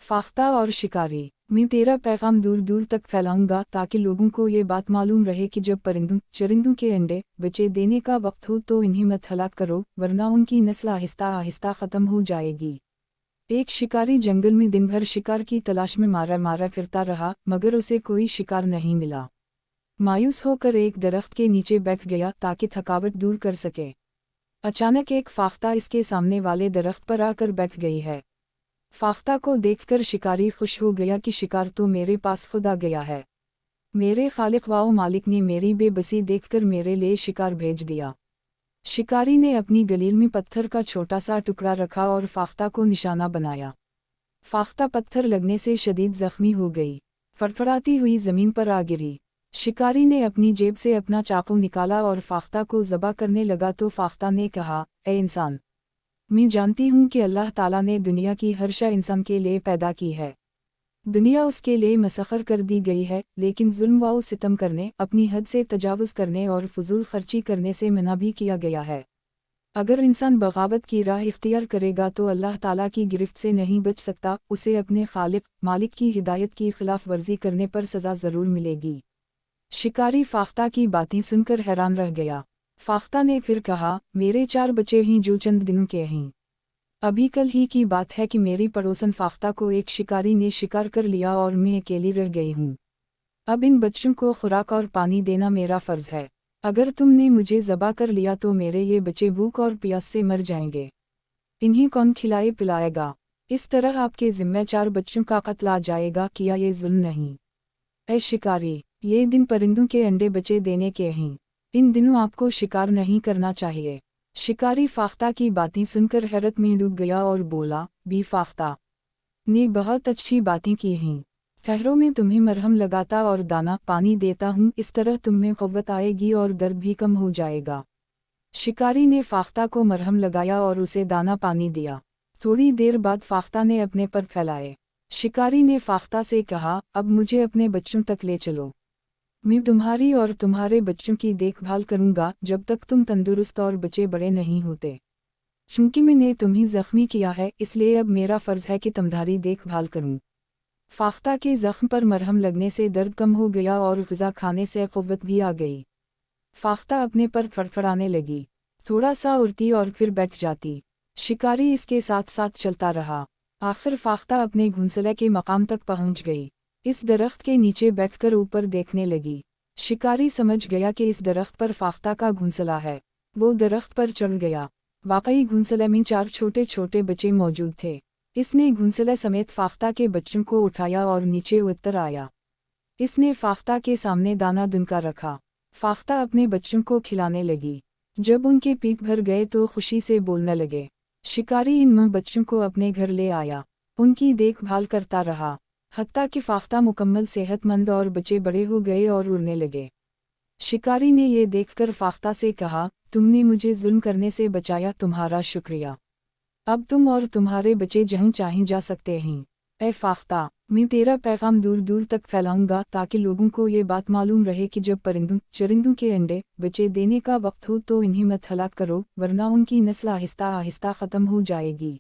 फाख्ता और शिकारी। मैं तेरा पैगाम दूर दूर तक फैलाऊंगा ताकि लोगों को ये बात मालूम रहे कि जब चरिंदों के अंडे बच्चे देने का वक्त हो तो इन्हें मत हलाक करो, वरना उनकी नस्ल आहिस्ता आहिस्ता ख़त्म हो जाएगी। एक शिकारी जंगल में दिन भर शिकार की तलाश में मारा मारा फिरता रहा, मगर उसे कोई शिकार नहीं मिला। मायूस होकर एक दरख्त के नीचे बैठ गया ताकि थकावट दूर कर सके। अचानक एक फाख्ता इसके सामने वाले दरख्त पर आकर बैठ गई है। फाख्ता को देखकर शिकारी खुश हो गया कि शिकार तो मेरे पास खुद आ गया है। मेरे खालिक व मालिक ने मेरी बेबसी देखकर मेरे लिए शिकार भेज दिया। शिकारी ने अपनी गलील में पत्थर का छोटा सा टुकड़ा रखा और फाख्ता को निशाना बनाया। फाख्ता पत्थर लगने से शदीद जख्मी हो गई, फड़फड़ाती हुई ज़मीन पर आ गिरी। शिकारी ने अपनी जेब से अपना चाकू निकाला और फाख्ता को ज़बह करने लगा तो फाख्ता ने कहा, ए इंसान, मैं जानती हूँ कि अल्लाह ताला ने दुनिया की हर शय इंसान के लिए पैदा की है। दुनिया उसके लिए मसखर कर दी गई है, लेकिन जुल्म व सितम करने, अपनी हद से तजावुज़ करने और फजूल खर्ची करने से मना भी किया गया है। अगर इंसान बगावत की राह इख्तियार करेगा तो अल्लाह ताला की गिरफ्त से नहीं बच सकता, उसे अपने खालिक मालिक की हिदायत की खिलाफ वर्जी करने पर सज़ा ज़रूर मिलेगी। शिकारी फाख्ता की बातें सुनकर हैरान रह गया। फाख्ता ने फिर कहा, मेरे 4 बच्चे हैं जो चंद दिनों के हैं। अभी कल ही की बात है कि मेरी पड़ोसन फाख्ता को एक शिकारी ने शिकार कर लिया और मैं अकेली रह गई हूँ। अब इन बच्चों को खुराक और पानी देना मेरा फ़र्ज़ है। अगर तुमने मुझे ज़बह कर लिया तो मेरे ये बच्चे भूख और प्यास से मर जाएंगे। इन्हें कौन खिलाए पिलाएगा? इस तरह आपके ज़िम्मे 4 बच्चों का कत्ल आ जाएगा। किया ये जुल्म नहीं? ऐ शिकारी, ये दिन परिंदों के अंडे बच्चे देने के हैं। इन दिनों आपको शिकार नहीं करना चाहिए। शिकारी फाख्ता की बातें सुनकर हैरत में डूब गया और बोला, बी फाख्ता ने बहुत अच्छी बातें की हैं। ठहरो में तुम्हें मरहम लगाता और दाना पानी देता हूँ, इस तरह तुम्हें क़ुव्वत आएगी और दर्द भी कम हो जाएगा। शिकारी ने फाख्ता को मरहम लगाया और उसे दाना पानी दिया। थोड़ी देर बाद फाख्ता ने अपने पर फैलाए। शिकारी ने फाख्ता से कहा, अब मुझे अपने बच्चों तक ले चलो। मैं तुम्हारी और तुम्हारे बच्चों की देखभाल करूंगा जब तक तुम तंदुरुस्त और बच्चे बड़े नहीं होते। चूंकि मैंने तुम्हें ज़ख्मी किया है, इसलिए अब मेरा फ़र्ज़ है कि तुम्हारी देखभाल करूं। फाख्ता के ज़ख्म पर मरहम लगने से दर्द कम हो गया और ग़िज़ा खाने से क़ुव्वत भी आ गई। फाख्ता अपने पर फड़फड़ाने लगी, थोड़ा सा उड़ती और फिर बैठ जाती। शिकारी इसके साथ साथ चलता रहा। आखिर फाख्ता अपने घोंसले के मकाम तक पहुंच गई। इस दरख्त के नीचे बैठकर ऊपर देखने लगी। शिकारी समझ गया कि इस दरख्त पर फाख्ता का घोंसला है। वो दरख्त पर चढ़ गया। वाकई घोंसले में 4 छोटे छोटे बच्चे मौजूद थे। इसने घोंसले समेत फाख्ता के बच्चों को उठाया और नीचे उतर आया। इसने फाख्ता के सामने दाना दुनका रखा। फाख्ता अपने बच्चों को खिलाने लगी। जब उनके पेट भर गए तो खुशी से बोलने लगे। शिकारी इन बच्चों को अपने घर ले आया। उनकी देखभाल करता रहा, हत्ता कि फाख्ता मुकम्मल सेहतमंद और बच्चे बड़े हो गए और उड़ने लगे। शिकारी ने ये देखकर फाख्ता से कहा, तुमने मुझे जुल्म करने से बचाया, तुम्हारा शुक्रिया। अब तुम और तुम्हारे बच्चे जहाँ चाहें जा सकते हैं। ऐ फाख्ता, मैं तेरा पैगाम दूर दूर तक फैलाऊंगा ताकि लोगों को ये बात मालूम रहे कि जब चरिंदों के अंडे बच्चे देने का वक्त हो तो इन्हें मत हलाक करो, वरना उनकी नस्ल आहिस्ता आहिस्ता ख़त्म हो जाएगी।